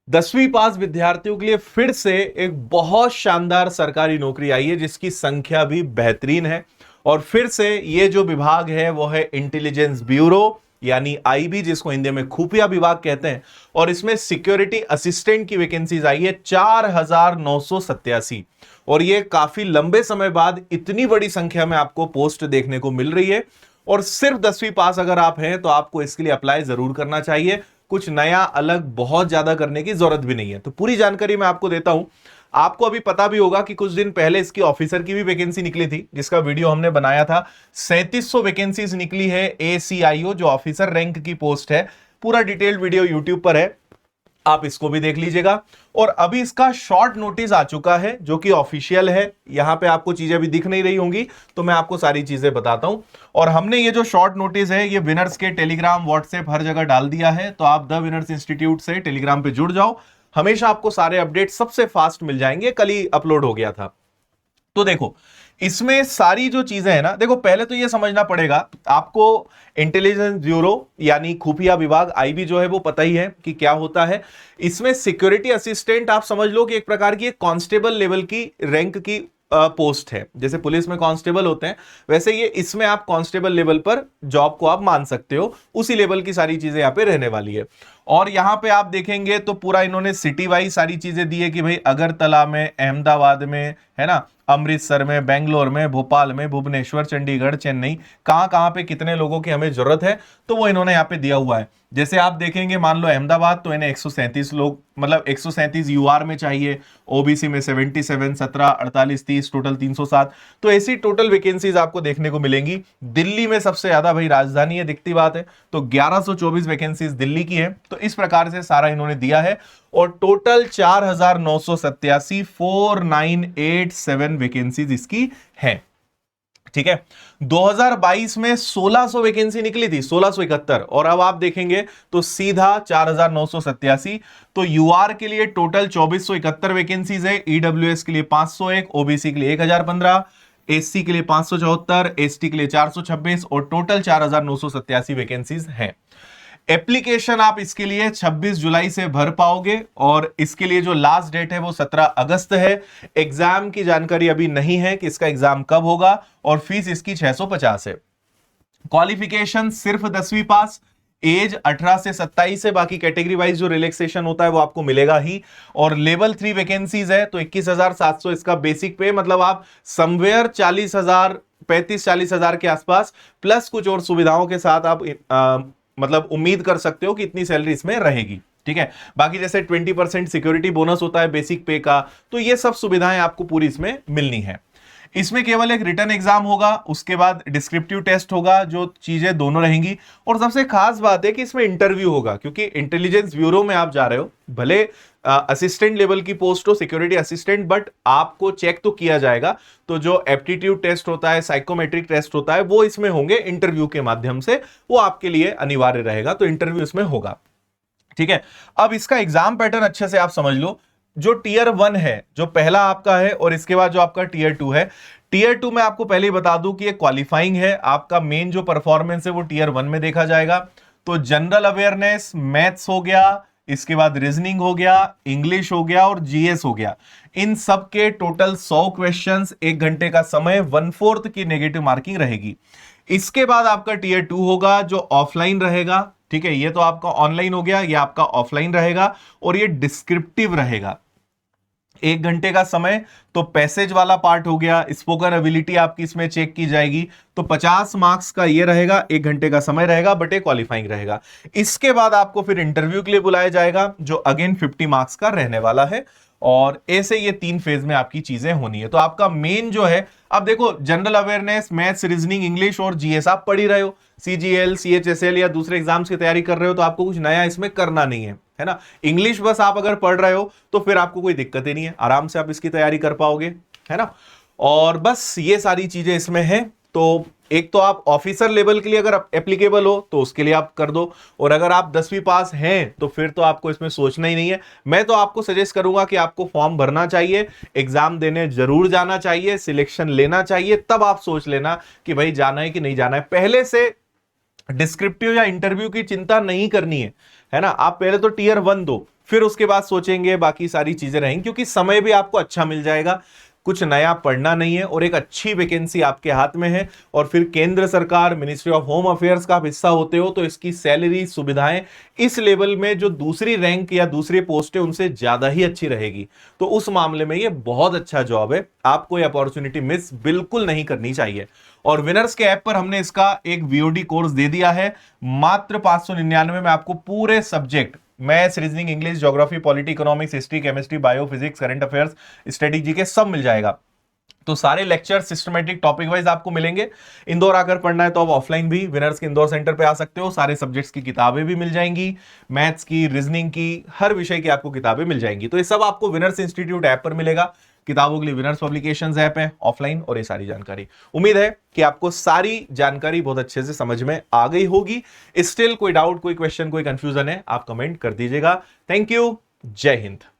10वीं पास विद्यार्थियों के लिए फिर से एक बहुत शानदार सरकारी नौकरी आई है जिसकी संख्या भी बेहतरीन है। और फिर से ये जो विभाग है वो है इंटेलिजेंस ब्यूरो यानी आईबी, जिसको हिंदी में खुफिया विभाग कहते हैं। और इसमें सिक्योरिटी असिस्टेंट की वैकेंसीज आई है 4987। और ये काफी लंबे समय बाद इतनी बड़ी संख्या में आपको पोस्ट देखने को मिल रही है। और सिर्फ 10वीं पास अगर आप हैं तो आपको इसके लिए अप्लाई जरूर करना चाहिए। कुछ नया अलग बहुत ज्यादा करने की जरूरत भी नहीं है। तो पूरी जानकारी मैं आपको देता हूं। आपको अभी पता भी होगा कि कुछ दिन पहले इसकी ऑफिसर की भी वैकेंसी निकली थी, जिसका वीडियो हमने बनाया था। 3700 वैकेंसीज निकली है एसीआईओ, जो ऑफिसर रैंक की पोस्ट है। पूरा डिटेल्ड वीडियो यूट्यूब पर है, आप इसको भी देख लीजिएगा। और अभी इसका शॉर्ट नोटिस आ चुका है जो कि ऑफिशियल है। यहां पे आपको चीजें अभी दिख नहीं रही होंगी, तो मैं आपको सारी चीजें बताता हूं। और हमने ये जो शॉर्ट नोटिस है ये विनर्स के टेलीग्राम, व्हाट्सएप हर जगह डाल दिया है। तो आप द विनर्स इंस्टीट्यूट से टेलीग्राम पे जुड़ जाओ, हमेशा आपको सारे अपडेट सबसे फास्ट मिल जाएंगे। कल ही अपलोड हो गया था। तो देखो, इसमें सारी जो चीजें हैं ना, देखो पहले तो ये समझना पड़ेगा आपको, इंटेलिजेंस ब्यूरो यानी खुफिया विभाग आईबी जो है वो पता ही है कि क्या होता है। इसमें सिक्योरिटी असिस्टेंट आप समझ लो कि एक प्रकार की एक कांस्टेबल लेवल की रैंक की पोस्ट है। जैसे पुलिस में कांस्टेबल होते हैं, वैसे ये इसमें आप कांस्टेबल लेवल पर जॉब को आप मान सकते हो। उसी लेवल की सारी चीजें यहां पे रहने वाली है। और यहां पे आप देखेंगे तो पूरा इन्होंने सिटी वाइज सारी चीजें दी है कि भाई अगरतला में, अहमदाबाद में, है ना, अमृतसर में, बेंगलोर में, भोपाल में, भुवनेश्वर, चंडीगढ़, चेन्नई, कहां कहां पे कितने लोगों की हमें जरूरत है, तो वो इन्होंने यहां पे दिया हुआ है। जैसे आप देखेंगे, मान लो अहमदाबाद, तो इन्हें 137 लोग, मतलब 137 यूआर में चाहिए। ओबीसी में 77, 17, 48, 30, टोटल 307। तो ऐसी टोटल वैकेंसीज आपको देखने को मिलेंगी। दिल्ली में सबसे ज्यादा, भाई राजधानी है, दिखती बात है, तो 1124 वैकेंसीज दिल्ली की है। तो इस प्रकार से सारा इन्होंने दिया है। और टोटल 4987, 4987 वैकेंसीज इसकी है। ठीक है। 2022 में 1600 वैकेंसी निकली थी, 1671। और अब आप देखेंगे तो सीधा 4987। तो यूआर के लिए टोटल 2471 वैकेंसीज है, ईडब्ल्यूएस के लिए 501, ओबीसी के लिए 1015, एससी के लिए 574, एसटी के लिए 426 और टोटल 4987 वैकेंसीज हैं। एप्लीकेशन आप इसके लिए 26 जुलाई से भर पाओगे और इसके लिए जो लास्ट डेट है वो 17 अगस्त है। एग्जाम की जानकारी अभी नहीं है कि इसका एग्जाम कब होगा। और फीस इसकी 650 है। क्वालिफिकेशन सिर्फ 10वीं पास, एज 18 से 27 है। बाकी कैटेगरी वाइज जो रिलैक्सेशन होता है वो आपको मिलेगा ही। और लेवल 3 वैकेंसीज है, तो 21,700 इसका बेसिक पे, मतलब आप समवेयर 40,000, 35-40,000 के आसपास, प्लस कुछ और सुविधाओं के साथ आप मतलब उम्मीद कर सकते हो कि इतनी सैलरी इसमें रहेगी। ठीक है। बाकी जैसे 20% सिक्योरिटी बोनस होता है बेसिक पे का, तो ये सब सुविधाएं आपको पूरी इसमें मिलनी है। इसमें केवल एक रिटन एग्जाम होगा, उसके बाद डिस्क्रिप्टिव टेस्ट होगा, जो चीजें दोनों रहेंगी। और सबसे खास बात है कि इसमें इंटरव्यू होगा, क्योंकि इंटेलिजेंस ब्यूरो में आप जा रहे हो, भले असिस्टेंट लेवल की पोस्ट हो, सिक्योरिटी असिस्टेंट, बट आपको चेक तो किया जाएगा। तो जो एप्टीट्यूड टेस्ट होता है, साइकोमेट्रिक टेस्ट होता है, वो इसमें होंगे इंटरव्यू के माध्यम से, वो आपके लिए अनिवार्य रहेगा। तो इंटरव्यू इसमें होगा। ठीक है। अब इसका एग्जाम पैटर्न अच्छे से आप समझ लो। जो टीयर 1 है, जो पहला आपका है, और इसके बाद जो आपका टीयर 2 है। टीयर 2 में आपको पहले ही बता दूं कि ये क्वालिफाइंग है। आपका मेन जो परफॉर्मेंस है वो टीयर 1 में देखा जाएगा। तो जनरल अवेयरनेस, मैथ्स हो गया, इसके बाद रीजनिंग हो गया, इंग्लिश हो गया और जीएस हो गया। इन सब के टोटल 100 क्वेश्चंस, 1 घंटे का समय, 1/4 की नेगेटिव मार्किंग रहेगी। इसके बाद आपका टीयर 2 होगा जो ऑफलाइन रहेगा। ठीक है, ये तो आपका ऑनलाइन हो गया, ये आपका ऑफलाइन रहेगा और ये डिस्क्रिप्टिव रहेगा। 1 घंटे का समय। तो पैसेज वाला पार्ट हो गया, स्पोकन एबिलिटी आपकी इसमें चेक की जाएगी। तो 50 मार्क्स का ये रहेगा, 1 घंटे का समय रहेगा, बट ये क्वालिफाइंग रहेगा। इसके बाद आपको फिर इंटरव्यू के लिए बुलाया जाएगा, जो अगेन 50 मार्क्स का रहने वाला है। और ऐसे ये 3 फेज में आपकी चीजें होनी है। तो आपका मेन जो है, अब देखो, general awareness, maths, reasoning, English और जीएस आप पढ़ ही रहे हो। सीजीएल, सीएचएसएल या दूसरे एग्जाम्स की तैयारी कर रहे हो, तो आपको कुछ नया इसमें करना नहीं है ना। इंग्लिश बस आप अगर पढ़ रहे हो तो फिर आपको कोई दिक्कत ही नहीं है, आराम से आप इसकी तैयारी कर पाओगे, है ना। और बस ये सारी चीजें इसमें हैं। तो एक तो आप ऑफिसर लेवल के लिए अगर एप्लीकेबल हो तो उसके लिए आप कर दो। और अगर आप 10वीं पास हैं तो फिर तो आपको इसमें सोचना ही नहीं है। मैं तो आपको सजेस्ट करूंगा कि आपको फॉर्म भरना चाहिए, एग्जाम देने जरूर जाना चाहिए, सिलेक्शन लेना चाहिए, तब आप सोच लेना कि भाई जाना है कि नहीं जाना है। पहले से डिस्क्रिप्टिव या इंटरव्यू की चिंता नहीं करनी है ना। आप पहले तो टीयर 1 दो, फिर उसके बाद सोचेंगे बाकी सारी चीजें रहेंगी, क्योंकि समय भी आपको अच्छा मिल जाएगा, कुछ नया पढ़ना नहीं है और एक अच्छी वैकेंसी आपके हाथ में है। और फिर केंद्र सरकार, मिनिस्ट्री ऑफ होम अफेयर्स का आप हिस्सा होते हो, तो इसकी सैलरी, सुविधाएं इस लेवल में जो दूसरी रैंक या दूसरी पोस्ट है उनसे ज्यादा ही अच्छी रहेगी। तो उस मामले में ये बहुत अच्छा जॉब है, आपको ये अपॉर्चुनिटी मिस बिल्कुल नहीं करनी चाहिए। और विनर्स के ऐप पर हमने इसका एक वीओडी कोर्स दे दिया है, मात्र 599 में आपको पूरे subject maths, reasoning, English, geography, polity, economics, history, chemistry, bio, physics, current affairs, strategy के सब मिल जाएगा। तो सारे लेक्चर सिस्टमेटिक टॉपिक वाइज आपको मिलेंगे। इंदौर आकर पढ़ना है तो आप ऑफलाइन भी विनर्स के इंदौर सेंटर पे आ सकते हो, सारे सब्जेक्ट्स की किताबें भी मिल जाएंगी, मैथ्स की, रीजनिंग की, हर विषय की आपको किताबें मिल जाएंगी। तो ये सब आपको विनर्स इंस्टीट्यूट ऐप पर मिलेगा, किताबों के लिए विनर्स पब्लिकेशंस ऐप है ऑफलाइन, और ये सारी जानकारी। उम्मीद है कि आपको सारी जानकारी बहुत अच्छे से समझ में आ गई होगी। स्टिल कोई डाउट, कोई क्वेश्चन, कोई कंफ्यूजन है, आप कमेंट कर दीजिएगा। थैंक यू, जय हिंद।